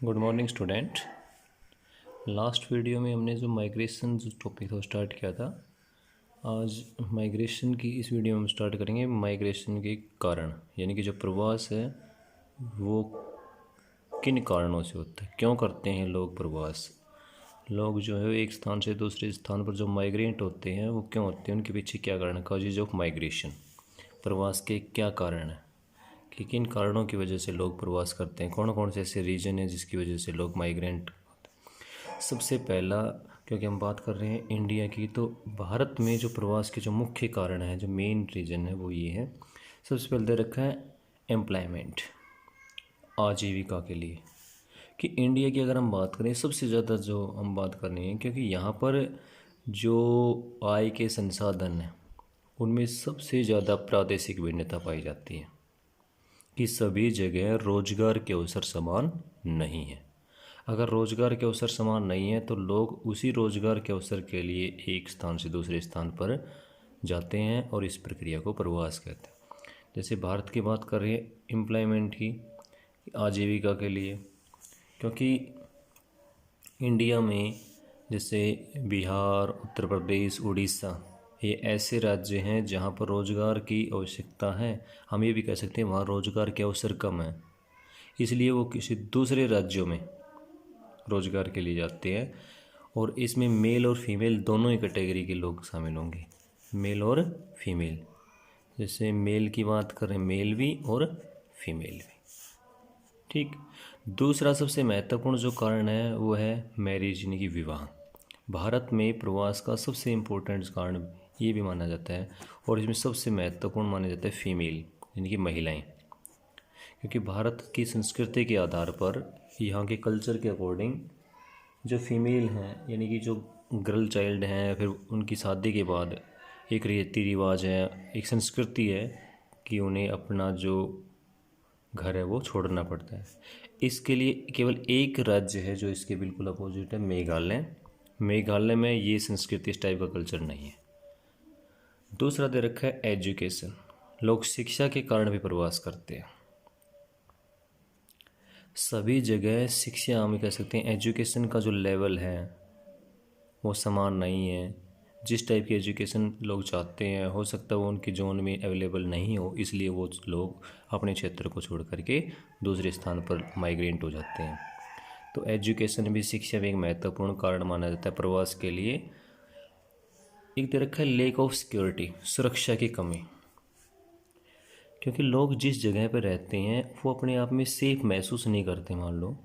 Good morning student. Last video में हमने जो माइग्रेशन टॉपिक था स्टार्ट किया था। आज माइग्रेशन की इस वीडियो में हम स्टार्ट करेंगे माइग्रेशन के कारण, यानी कि जो प्रवास है वो किन कारणों से होता है, क्यों करते हैं लोग प्रवास। लोग जो है एक स्थान से दूसरे स्थान पर जो माइग्रेट होते हैं वो क्यों होते हैं, उनके पीछे क्या कारण है, कॉजेज ऑफ माइग्रेशन। प्रवास के क्या कारण हैं कि किन कारणों की वजह से लोग प्रवास करते हैं, कौन कौन से ऐसे रीजन हैं जिसकी वजह से लोग माइग्रेंट। सबसे पहला, क्योंकि हम बात कर रहे हैं इंडिया की, तो भारत में जो प्रवास के जो मुख्य कारण है, जो मेन रीजन है वो ये है। सबसे पहले दे रखा है एम्प्लॉयमेंट, आजीविका के लिए। कि इंडिया की अगर हम बात करें सबसे ज़्यादा जो हम बात कर रहे हैं, क्योंकि यहाँ पर जो आय के संसाधन हैं उनमें सबसे ज़्यादा प्रादेशिक भिन्नता पाई जाती है कि सभी जगह रोजगार के अवसर समान नहीं है। अगर रोजगार के अवसर समान नहीं है तो लोग उसी रोजगार के अवसर के लिए एक स्थान से दूसरे स्थान पर जाते हैं और इस प्रक्रिया को प्रवास कहते हैं। जैसे भारत की बात कर रहे हैं एम्प्लॉयमेंट की, आजीविका के लिए, क्योंकि इंडिया में जैसे बिहार, उत्तर प्रदेश, उड़ीसा, ये ऐसे राज्य हैं जहाँ पर रोज़गार की आवश्यकता है। हम ये भी कह सकते हैं वहाँ रोज़गार के अवसर कम हैं, इसलिए वो किसी दूसरे राज्यों में रोज़गार के लिए जाते हैं। और इसमें मेल और फीमेल दोनों ही कैटेगरी के लोग शामिल होंगे, मेल और फीमेल। जैसे मेल की बात करें, मेल भी और फीमेल भी। ठीक। दूसरा सबसे महत्वपूर्ण जो कारण है वो है मैरिज, यानी कि विवाह। भारत में प्रवास का सबसे इम्पोर्टेंट कारण ये भी माना जाता है, और इसमें सबसे महत्वपूर्ण माना जाता है फीमेल, यानी कि महिलाएं। क्योंकि भारत की संस्कृति के आधार पर, यहाँ के कल्चर के अकॉर्डिंग, जो फीमेल हैं यानी कि जो गर्ल चाइल्ड हैं, फिर उनकी शादी के बाद एक रीति रिवाज है, एक संस्कृति है कि उन्हें अपना जो घर है वो छोड़ना पड़ता है। इसके लिए केवल एक राज्य है जो इसके बिल्कुल अपोजिट है, मेघालय। मेघालय में ये संस्कृति, इस टाइप का कल्चर नहीं है। दूसरा दे रखा है एजुकेशन। लोग शिक्षा के कारण भी प्रवास करते हैं। सभी जगह शिक्षा, हम कह सकते हैं एजुकेशन का जो लेवल है वो समान नहीं है। जिस टाइप की एजुकेशन लोग चाहते हैं, हो सकता है वो उनकी जोन में अवेलेबल नहीं हो, इसलिए वो लोग अपने क्षेत्र को छोड़ करके दूसरे स्थान पर माइग्रेट हो जाते हैं। तो एजुकेशन भी, शिक्षा भी एक महत्वपूर्ण कारण माना जाता है प्रवास के लिए। एक दे रखा है लेक ऑफ सिक्योरिटी, सुरक्षा की कमी। क्योंकि लोग जिस जगह पर रहते हैं वो अपने आप में सेफ महसूस नहीं करते, मान लो,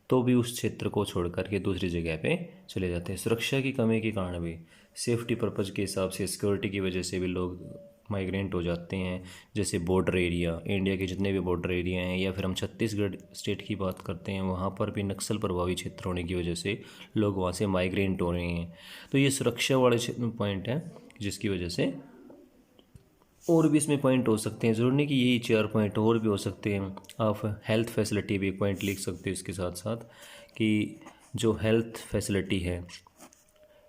तो भी उस क्षेत्र को छोड़ करके दूसरी जगह पे चले जाते हैं। सुरक्षा की कमी के कारण भी, सेफ्टी पर्पज़ के हिसाब से, सिक्योरिटी की वजह से भी लोग माइग्रेंट हो जाते हैं। जैसे बॉर्डर एरिया, इंडिया के जितने भी बॉर्डर एरिया हैं, या फिर हम छत्तीसगढ़ स्टेट की बात करते हैं, वहाँ पर भी नक्सल प्रभावी क्षेत्र होने की वजह से लोग वहाँ से माइग्रेंट हो रहे हैं। तो ये सुरक्षा वाले पॉइंट हैं जिसकी वजह से। और भी इसमें पॉइंट हो सकते हैं, ज़रूरी नहीं कि यही 4 पॉइंट, और भी हो सकते हैं। आप हेल्थ फैसिलिटी भी एक पॉइंट लिख सकते हो इसके साथ साथ, कि जो हेल्थ फैसिलिटी है,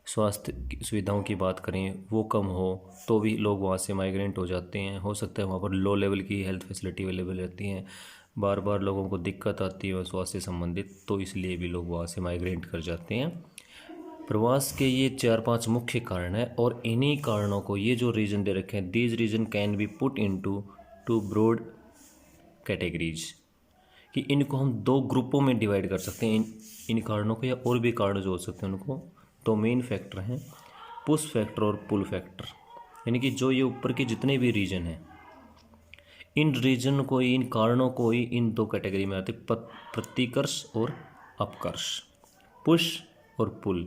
स्वास्थ्य की सुविधाओं की बात करें, वो कम हो तो भी लोग वहाँ से माइग्रेंट हो जाते हैं। हो सकता है वहाँ पर लो लेवल की हेल्थ फैसिलिटी अवेलेबल रहती हैं, बार बार लोगों को दिक्कत आती है स्वास्थ्य से संबंधित, तो इसलिए भी लोग वहाँ से माइग्रेंट कर जाते हैं। प्रवास के ये 4-5 मुख्य कारण हैं, और इन्हीं कारणों को, ये जो रीजन दे रखे हैं, these reason can be put into 2 broad categories, कि इनको हम 2 ग्रुपों में डिवाइड कर सकते हैं, इन कारणों को, या और भी कारण जो हो सकते हैं उनको। तो मेन फैक्टर हैं पुश फैक्टर और पुल फैक्टर, यानी कि जो ये ऊपर के जितने भी रीजन हैं, इन रीजन को, इन कारणों को ही इन 2 कैटेगरी में आते, प्रतिकर्ष और अपकर्ष, पुश और पुल।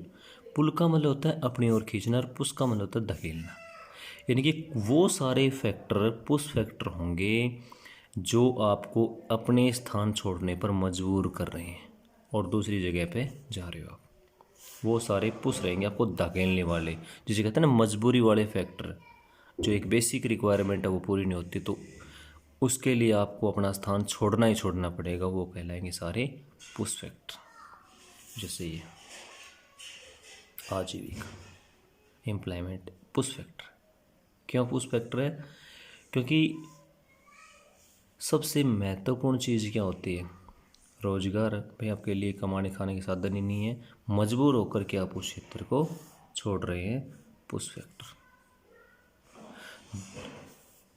पुल का मतलब होता है अपनी ओर खींचना, और पुश का मतलब होता है धकेलना। यानी कि वो सारे फैक्टर पुश फैक्टर होंगे जो आपको अपने स्थान छोड़ने पर मजबूर कर रहे हैं और दूसरी जगह पे जा रहे हो आप, वो सारे पुश रहेंगे, आपको धकेलने वाले, जिसे कहते हैं ना मजबूरी वाले फैक्टर। जो एक बेसिक रिक्वायरमेंट है वो पूरी नहीं होती तो उसके लिए आपको अपना स्थान छोड़ना ही छोड़ना पड़ेगा, वो कहलाएंगे सारे पुश फैक्टर। जैसे ये आजीविका, एम्प्लॉयमेंट, पुश फैक्टर। क्यों पुश फैक्टर है? क्योंकि सबसे महत्वपूर्ण चीज़ क्या होती है, रोजगार भाई आपके लिए कमाने खाने के साधन ही नहीं है, मजबूर होकर के आप उस क्षेत्र को छोड़ रहे हैं, पुश फैक्टर।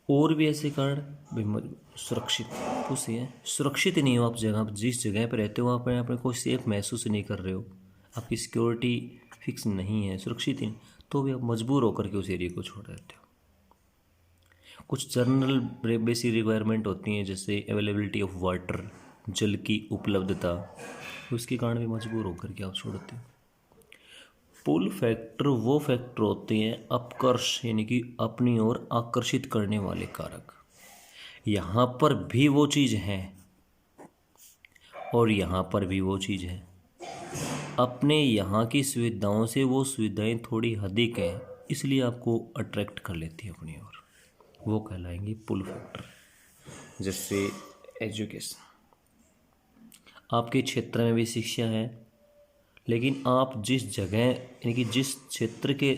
और भी ऐसे कारण भाई सुरक्षित, पुश है सुरक्षित ही नहीं हो आप जगह, आप जिस जगह पर रहते हो वहाँ पर आप को सेफ महसूस नहीं कर रहे हो, आपकी सिक्योरिटी फिक्स नहीं है, सुरक्षित ही, तो भी आप मजबूर होकर के उस एरिया को छोड़ देते हो। कुछ जनरल बेसिक रिक्वायरमेंट होती हैं, जैसे अवेलेबिलिटी ऑफ वाटर, जल की उपलब्धता, उसके कारण भी मजबूर होकर के आप छोड़ते हो। पुल फैक्टर वो फैक्टर होते हैं अपकर्ष, यानी कि अपनी ओर आकर्षित करने वाले कारक। यहाँ पर भी वो चीज़ है और यहाँ पर भी वो चीज़ है, अपने यहाँ की सुविधाओं से वो सुविधाएं थोड़ी अधिक हैं, इसलिए आपको अट्रैक्ट कर लेती है अपनी ओर, वो कहलाएंगे पुल फैक्टर। जैसे एजुकेशन, आपके क्षेत्र में भी शिक्षा है, लेकिन आप जिस जगह यानी कि जिस क्षेत्र के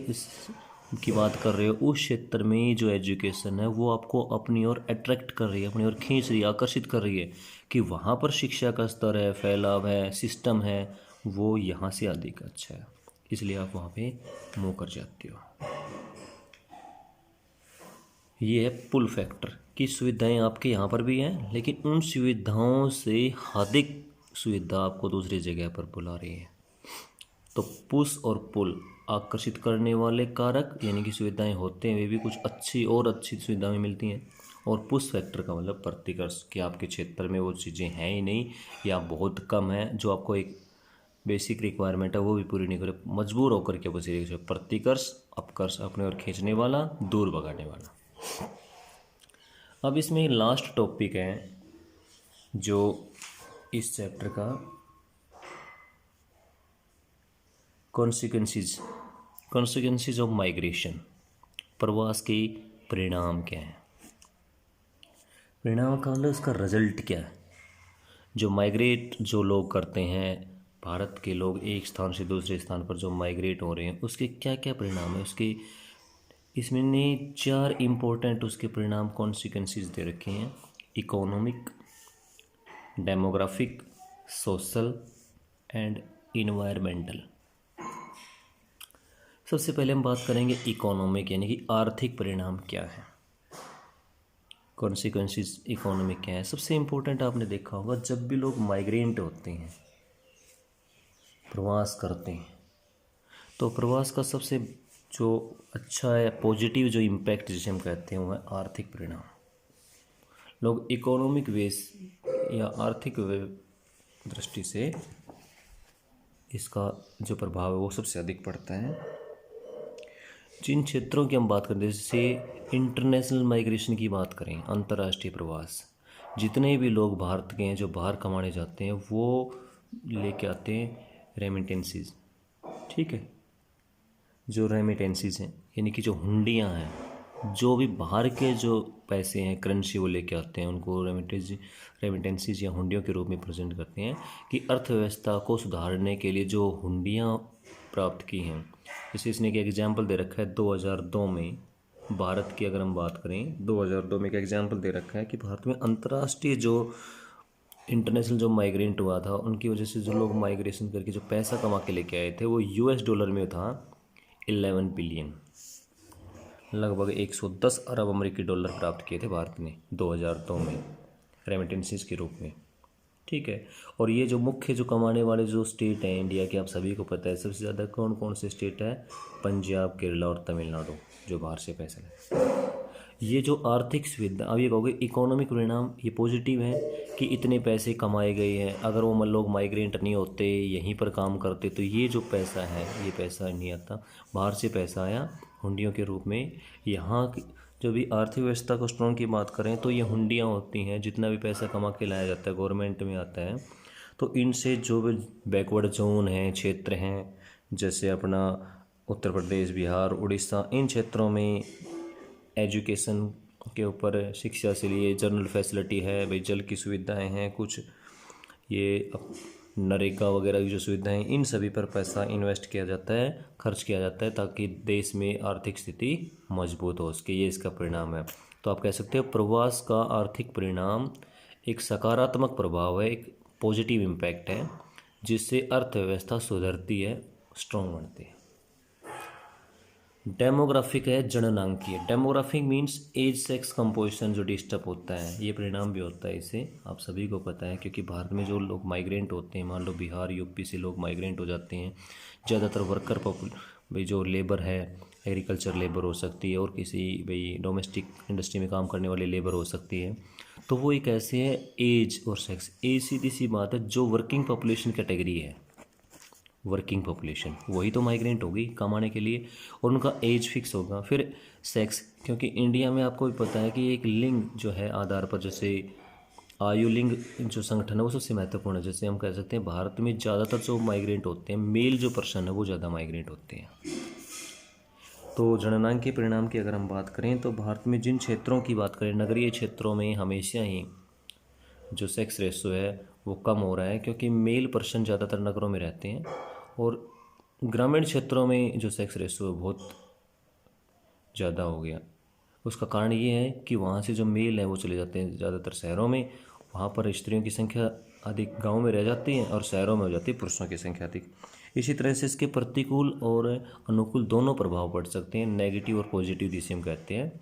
की बात कर रहे हो, उस क्षेत्र में जो एजुकेशन है वो आपको अपनी ओर अट्रैक्ट कर रही है, अपनी ओर खींच रही है, आकर्षित कर रही है कि वहाँ पर शिक्षा का स्तर है, फैलाव है, सिस्टम है, वो यहाँ से अधिक अच्छा है, इसलिए आप वहाँ पे मूव कर जाते हो। ये है पुल फैक्टर की सुविधाएं आपके यहाँ पर भी हैं, लेकिन उन सुविधाओं से अधिक सुविधा आपको दूसरी जगह पर बुला रही है। तो पुश और पुल आकर्षित करने वाले कारक, यानी कि सुविधाएं होते हैं वे भी कुछ अच्छी और अच्छी सुविधाएं मिलती हैं, और पुश फैक्टर का मतलब प्रतिकर्ष कि आपके क्षेत्र में वो चीज़ें हैं ही नहीं या बहुत कम है, जो आपको एक बेसिक रिक्वायरमेंट है वो भी पूरी नहीं करे, मजबूर होकर के बस प्रतिकर्ष, अपकर्ष, अपने ओर खींचने वाला, दूर भगाने वाला। अब इसमें लास्ट टॉपिक है जो इस चैप्टर का कॉन्सिक्वेंसेस ऑफ माइग्रेशन, प्रवास के परिणाम क्या हैं। परिणाम का मतलब उसका रिजल्ट क्या है। जो माइग्रेट जो लोग करते हैं, भारत के लोग एक स्थान से दूसरे स्थान पर जो माइग्रेट हो रहे हैं, उसके क्या क्या परिणाम है, उसके इसमें ने 4 इम्पोर्टेंट उसके परिणाम कॉन्सिक्वेंसेस दे रखे हैं। Economic, demographic, social and environmental. सबसे पहले हम बात करेंगे इकोनॉमिक, यानी कि आर्थिक परिणाम क्या है, कॉन्सिक्वेंसेस इकोनॉमिक क्या है। सबसे इम्पोर्टेंट आपने देखा होगा, जब भी लोग माइग्रेंट होते हैं, प्रवास करते हैं, तो प्रवास का सबसे जो अच्छा है पॉजिटिव जो इम्पैक्ट जिसे हम कहते हैं वो है आर्थिक परिणाम। लोग इकोनॉमिक बेस या आर्थिक दृष्टि से इसका जो प्रभाव है वो सबसे अधिक पड़ता है। जिन क्षेत्रों की हम बात करें, जैसे इंटरनेशनल माइग्रेशन की बात करें, अंतर्राष्ट्रीय प्रवास, जितने भी लोग भारत के हैं जो बाहर कमाने जाते हैं वो लेके आते हैं रेमिटेंसीज, ठीक है। जो रेमिटेंसीज हैं यानी कि जो हुंडियाँ हैं, जो भी बाहर के जो पैसे हैं, करेंसी वो लेके आते हैं, उनको रेमिटेंसीज या हुंडियों के रूप में प्रेजेंट करते हैं कि अर्थव्यवस्था को सुधारने के लिए जो हुंडियाँ प्राप्त की हैं। जैसे इसने एक एग्जाम्पल दे रखा है 2002 में भारत की, अगर हम बात करें 2002 में एक एग्जाम्पल दे रखा है कि भारत में अंतर्राष्ट्रीय जो इंटरनेशनल जो माइग्रेंट हुआ था, उनकी वजह से जो लोग माइग्रेशन करके जो पैसा कमा के लेके आए थे, वो $, में था 11 बिलियन, लगभग 110 अरब अमेरिकी डॉलर प्राप्त किए थे भारत ने 2002 में रेमिटेंसीज के रूप में, ठीक है। और ये जो मुख्य जो कमाने वाले जो स्टेट हैं इंडिया के, आप सभी को पता है सबसे ज़्यादा कौन कौन से स्टेट है, पंजाब, केरला और तमिलनाडु, जो बाहर से पैसा है। ये जो आर्थिक सुविधा, अब ये कहोगे इकोनॉमिक परिणाम ये पॉजिटिव है कि इतने पैसे कमाए गए हैं, अगर वो लोग माइग्रेंट नहीं होते, यहीं पर काम करते, तो ये जो पैसा है ये पैसा नहीं आता, बाहर से पैसा आया हुंडियों के रूप में। यहाँ जो भी आर्थिक व्यवस्था को स्ट्रॉन्ग की बात करें तो ये हुंडियाँ होती हैं, जितना भी पैसा कमा के लाया जाता है गवर्नमेंट में आता है, तो इनसे जो भी बैकवर्ड जोन हैं, क्षेत्र हैं, जैसे अपना उत्तर प्रदेश, बिहार, उड़ीसा, इन क्षेत्रों में एजुकेशन के ऊपर, शिक्षा से लिए जनरल फैसिलिटी है, भाई जल की सुविधाएं हैं, कुछ ये नरेगा वगैरह की जो सुविधाएं, इन सभी पर पैसा इन्वेस्ट किया जाता है, खर्च किया जाता है, ताकि देश में आर्थिक स्थिति मजबूत हो सके, ये इसका परिणाम है। तो आप कह सकते हो प्रवास का आर्थिक परिणाम एक सकारात्मक प्रभाव है, एक पॉजिटिव इम्पैक्ट है, जिससे अर्थव्यवस्था सुधरती है, स्ट्रॉन्ग बनती है। डेमोग्राफिक है जननांकीय। Demographic means age sex composition जो डिस्टर्ब होता है, ये परिणाम भी होता है इससे, आप सभी को पता है, क्योंकि भारत में जो लोग माइग्रेंट होते हैं, मान लो बिहार यूपी से लोग माइग्रेंट हो जाते हैं, ज़्यादातर वर्कर भाई जो लेबर है, एग्रीकल्चर लेबर हो सकती है और किसी भाई डोमेस्टिक इंडस्ट्री में काम करने वाली लेबर हो सकती है। तो वो एक ऐसे है एज और सेक्स, एज सीधी सी बात है जो वर्किंग पॉपुलेशन कैटेगरी है, वर्किंग पॉपुलेशन वही तो माइग्रेंट होगी कमाने के लिए, और उनका एज फिक्स होगा। फिर सेक्स, क्योंकि इंडिया में आपको भी पता है कि एक लिंग जो है आधार पर, जैसे आयु लिंग जो संगठन है वो सबसे महत्वपूर्ण है। जैसे हम कह सकते हैं भारत में ज़्यादातर जो माइग्रेंट होते हैं, मेल जो पर्सन है वो ज़्यादा माइग्रेंट होते हैं। तो जननांक के परिणाम की अगर हम बात करें तो भारत में जिन क्षेत्रों की बात करें, नगरीय क्षेत्रों में हमेशा ही जो सेक्स रेशो है वो कम हो रहा है, क्योंकि मेल पर्सन ज़्यादातर नगरों में रहते हैं, और ग्रामीण क्षेत्रों में जो सेक्स रेशो है बहुत ज़्यादा हो गया। उसका कारण ये है कि वहाँ से जो मेल है वो चले जाते हैं ज़्यादातर शहरों में, वहाँ पर स्त्रियों की संख्या अधिक गांव में रह जाती है और शहरों में हो जाती है पुरुषों की संख्या अधिक। इसी तरह से इसके प्रतिकूल और अनुकूल दोनों प्रभाव पड़ सकते हैं, नेगेटिव और पॉजिटिव जिसे हम कहते हैं।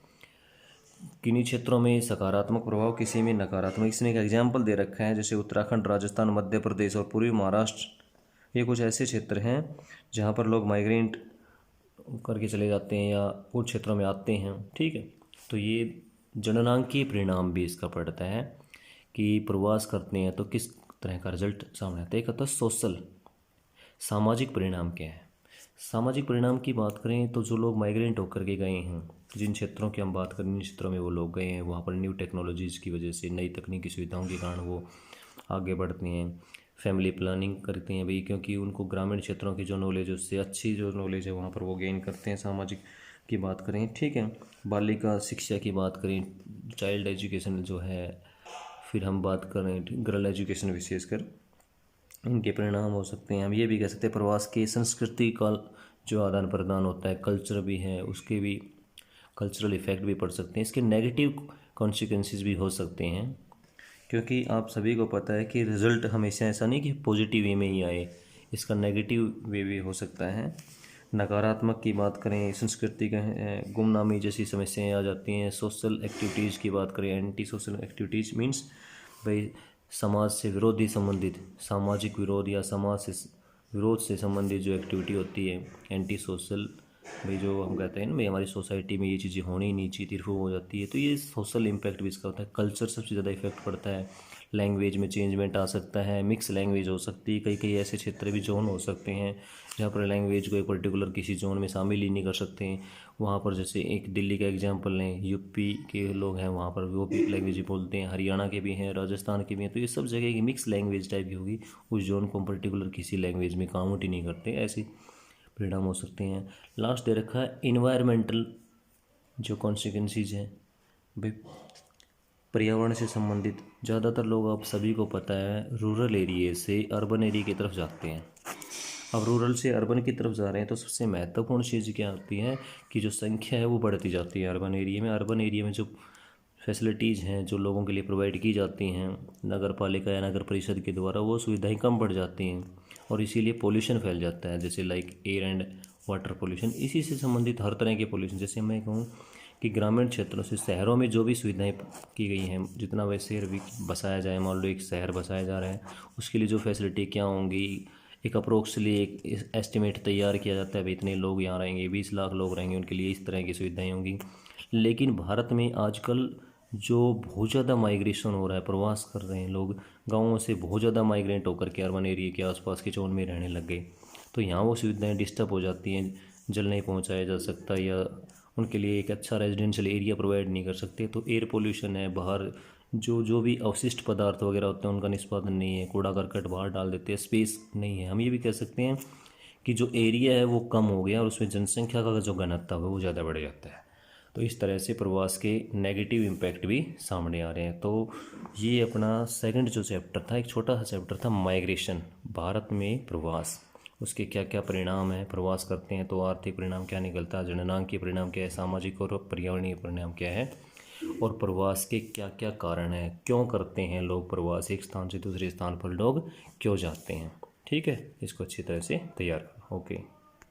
किन्हीं क्षेत्रों में सकारात्मक प्रभाव, किसी में नकारात्मक। इसने एक एग्जाम्पल दे रखा है, जैसे उत्तराखंड, राजस्थान, मध्य प्रदेश और पूर्वी महाराष्ट्र, ये कुछ ऐसे क्षेत्र हैं जहाँ पर लोग माइग्रेंट करके चले जाते हैं या उन क्षेत्रों में आते हैं। ठीक है, तो ये जननांकीय परिणाम भी इसका पड़ता है कि प्रवास करते हैं तो किस तरह का रिजल्ट सामने आता है। एक आता है सोशल, सामाजिक परिणाम क्या है। सामाजिक परिणाम की बात करें तो जो लोग माइग्रेंट होकर के गए हैं, जिन क्षेत्रों की हम बात करें, जिन क्षेत्रों में वो लोग गए हैं, वहाँ पर न्यू टेक्नोलॉजीज़ की वजह से, नई तकनीकी सुविधाओं के कारण वो आगे बढ़ते हैं, फैमिली प्लानिंग करते हैं भाई, क्योंकि उनको ग्रामीण क्षेत्रों की जो नॉलेज है उससे अच्छी जो नॉलेज है वहाँ पर वो गेन करते हैं। सामाजिक की बात करें, ठीक है, बालिका शिक्षा की बात करें, चाइल्ड एजुकेशन जो है, फिर हम बात करें गर्ल एजुकेशन विशेषकर, इनके परिणाम हो सकते हैं। हम ये भी कह सकते हैं प्रवास के संस्कृति का जो आदान प्रदान होता है, कल्चर भी है, उसके भी कल्चरल इफेक्ट भी पड़ सकते हैं। इसके नेगेटिव कॉन्सिक्वेंसेस भी हो सकते हैं, क्योंकि आप सभी को पता है कि रिजल्ट हमेशा ऐसा नहीं कि पॉजिटिव वे में ही आए, इसका नेगेटिव वे भी हो सकता है। नकारात्मक की बात करें, संस्कृति का गुमनामी जैसी समस्याएं आ जाती हैं। सोशल एक्टिविटीज़ की बात करें, एंटी सोशल एक्टिविटीज़ मीन्स भाई समाज से विरोधी संबंधित, सामाजिक विरोध या समाज से विरोध से संबंधित जो एक्टिविटी होती है, एंटी सोशल, भाई जो हम कहते हैं ना भाई हमारी सोसाइटी में ये चीज़ें होनी ही नहीं चाहिए, तिरफू हो जाती है, तो ये सोशल इम्पैक्ट भी इसका होता है। कल्चर सबसे ज़्यादा इफेक्ट पड़ता है, लैंग्वेज में चेंजमेंट आ सकता है, मिक्स लैंग्वेज हो सकती है। कई कई ऐसे क्षेत्र भी जोन हो सकते हैं जहाँ पर लैंग्वेज को एक पर्टिकुलर किसी जोन में शामिल ही नहीं कर सकते हैं। वहाँ पर जैसे एक दिल्ली का एग्जांपल लें, यूपी के लोग हैं वहाँ पर वो भी लैंग्वेज बोलते हैं, हरियाणा के भी हैं, राजस्थान के भी हैं, तो ये सब जगह की मिक्स लैंग्वेज टाइप की होगी, उस जोन को पर्टिकुलर किसी लैंग्वेज में काउंट ही नहीं करते, ऐसी परिणाम हो सकते हैं। लास्ट दे रखा है इन्वायरमेंटल जो कॉन्सिक्वेंसीज हैं, भाई पर्यावरण से संबंधित। ज़्यादातर लोग, आप सभी को पता है, रूरल एरिया से अर्बन एरिया की तरफ जाते हैं। अब रूरल से अर्बन की तरफ जा रहे हैं तो सबसे महत्वपूर्ण चीज़ क्या होती है कि जो संख्या है वो बढ़ती जाती है अर्बन एरिया में। अर्बन एरिया में जो फैसिलिटीज़ हैं जो लोगों के लिए प्रोवाइड की जाती हैं नगर पालिका या नगर परिषद के द्वारा, वो सुविधाएं कम बढ़ जाती हैं और इसीलिए पोल्यूशन फैल जाता है, जैसे like air and water pollution. इसी से संबंधित हर तरह के पोल्यूशन, जैसे मैं कहूँ कि ग्रामीण क्षेत्रों से शहरों में जो भी सुविधाएं की गई हैं, जितना वह शहर भी बसाया जाए, मान लो एक शहर बसाया जा रहा है, उसके लिए जो फैसिलिटी क्या होंगी, एक अप्रोक्सली एक एस्टिमेट तैयार किया जाता है, भाई इतने लोग यहाँ रहेंगे, 20 लाख लोग रहेंगे, उनके लिए इस तरह की सुविधाएं होंगी। लेकिन भारत में आजकल जो बहुत ज़्यादा माइग्रेशन हो रहा है, प्रवास कर रहे हैं लोग, गाँवों से बहुत ज़्यादा माइग्रेट होकर के अर्बन एरिया के आसपास के जोन में रहने लग गए, तो यहाँ वो सुविधाएं डिस्टर्ब हो जाती हैं, जल नहीं पहुँचाया जा सकता या उनके लिए एक अच्छा रेजिडेंशियल एरिया प्रोवाइड नहीं कर सकते। तो एयर पोल्यूशन है, बाहर जो भी अवशिष्ट पदार्थ वगैरह होते हैं उनका निष्पादन नहीं है, कूड़ा करकट बाहर डाल देते हैं, स्पेस नहीं है। हम ये भी कह सकते हैं कि जो एरिया है वो कम हो गया और उसमें जनसंख्या का जो घनत्व है वो ज़्यादा बढ़ जाता है। तो इस तरह से प्रवास के नेगेटिव इम्पैक्ट भी सामने आ रहे हैं। तो ये अपना सेकंड जो चैप्टर था, एक छोटा सा चैप्टर था, माइग्रेशन, भारत में प्रवास, उसके क्या क्या परिणाम हैं, प्रवास करते हैं तो आर्थिक परिणाम क्या निकलता है, जननांक के परिणाम क्या है, सामाजिक और पर्यावरणीय परिणाम क्या है। और प्रवास के क्या क्या कारण हैं, क्यों करते हैं लोग प्रवास, एक स्थान से दूसरे स्थान पर लोग क्यों जाते हैं। ठीक है, इसको अच्छी तरह से तैयार करो। ओके।